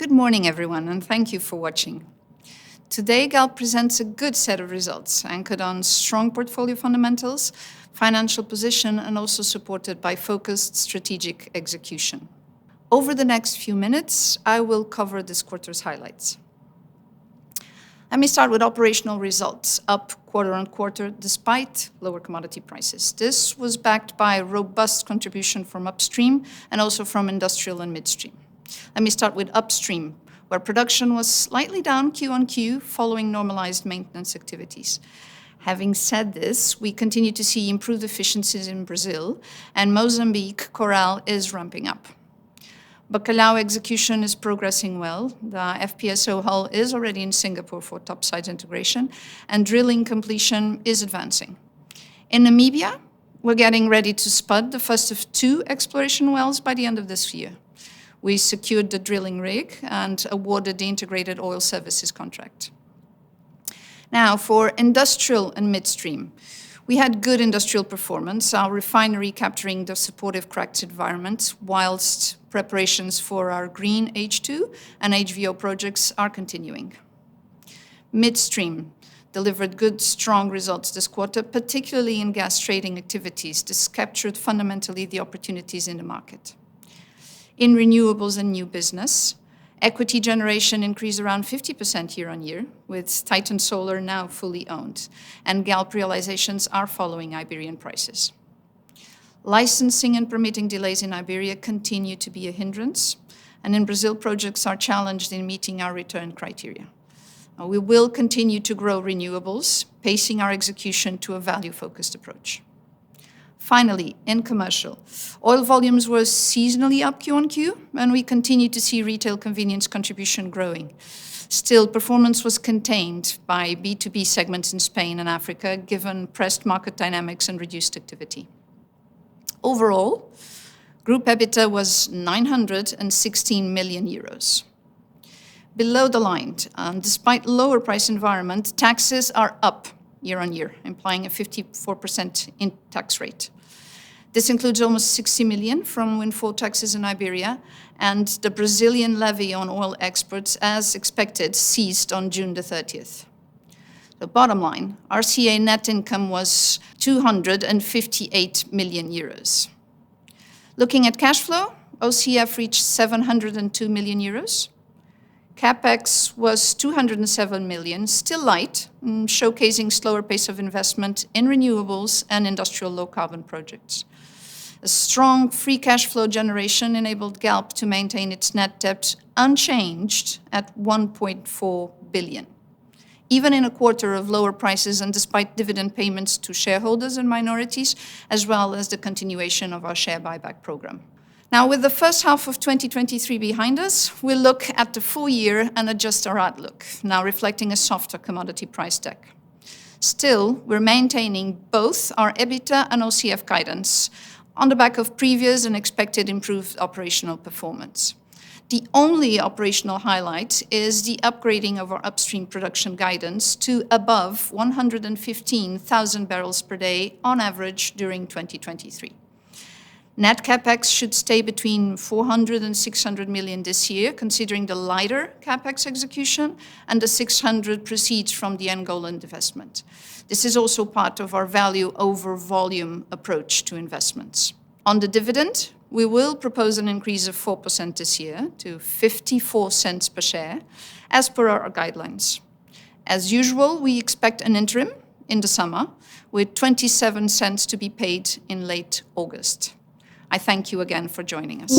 Good morning, everyone, and thank you for watching. Today, Galp presents a good set of results, anchored on strong portfolio fundamentals, financial position, and also supported by focused strategic execution. Over the next few minutes, I will cover this quarter's highlights. Let me start with operational results, up quarter-on-quarter despite lower commodity prices. This was backed by robust contribution from upstream and also from industrial and midstream. Let me start with upstream, where production was slightly down Q-on-Q following normalized maintenance activities. Having said this, we continue to see improved efficiencies in Brazil, and Mozambique Coral is ramping up. Bacalhau execution is progressing well. The FPSO hull is already in Singapore for topside integration, and drilling completion is advancing. In Namibia, we're getting ready to spud the first of 2 exploration wells by the end of this year. We secured the drilling rig and awarded the integrated oil services contract. Now, for industrial and midstream, we had good industrial performance, our refinery capturing the supportive cracked environment, whilst preparations for our green H2 and HVO projects are continuing. Midstream delivered good, strong results this quarter, particularly in gas trading activities. This captured fundamentally the opportunities in the market. In renewables and new business, equity generation increased around 50% year-on-year, with Titan Solar now fully owned, and Galp realizations are following Iberian prices. Licensing and permitting delays in Iberia continue to be a hindrance, and in Brazil, projects are challenged in meeting our return criteria. We will continue to grow renewables, pacing our execution to a value-focused approach. Finally, in commercial, oil volumes were seasonally up Q-on-Q, and we continue to see retail convenience contribution growing. Still, performance was contained by B2B segments in Spain and Africa, given pressed market dynamics and reduced activity. Overall, group EBITDA was 916 million euros. Below the line, despite lower price environment, taxes are up year-on-year, implying a 54% in tax rate. This includes almost 60 million from windfall taxes in Iberia, and the Brazilian levy on oil exports, as expected, ceased on June the 30th. The bottom line, RCA net income was 258 million euros. Looking at cash flow, OCF reached 702 million euros. CapEx was 207 million, still light, showcasing slower pace of investment in renewables and industrial low-carbon projects. A strong free cash flow generation enabled Galp to maintain its net debt unchanged at 1.4 billion. Even in a quarter of lower prices and despite dividend payments to shareholders and minorities, as well as the continuation of our share buyback program. Now, with the first half of 2023 behind us, we'll look at the full year and adjust our outlook, now reflecting a softer commodity price deck. Still, we're maintaining both our EBITDA and OCF guidance on the back of previous and expected improved operational performance. The only operational highlight is the upgrading of our upstream production guidance to above 115,000 barrels per day on average during 2023. Net CapEx should stay between 400 and 600 million this year, considering the lighter CapEx execution and the 600 proceeds from the Angolan divestment. This is also part of our value over volume approach to investments. On the dividend, we will propose an increase of 4% this year to 54 cents per share, as per our guidelines. As usual, we expect an interim in the summer, with 27 cents to be paid in late August. I thank you again for joining us.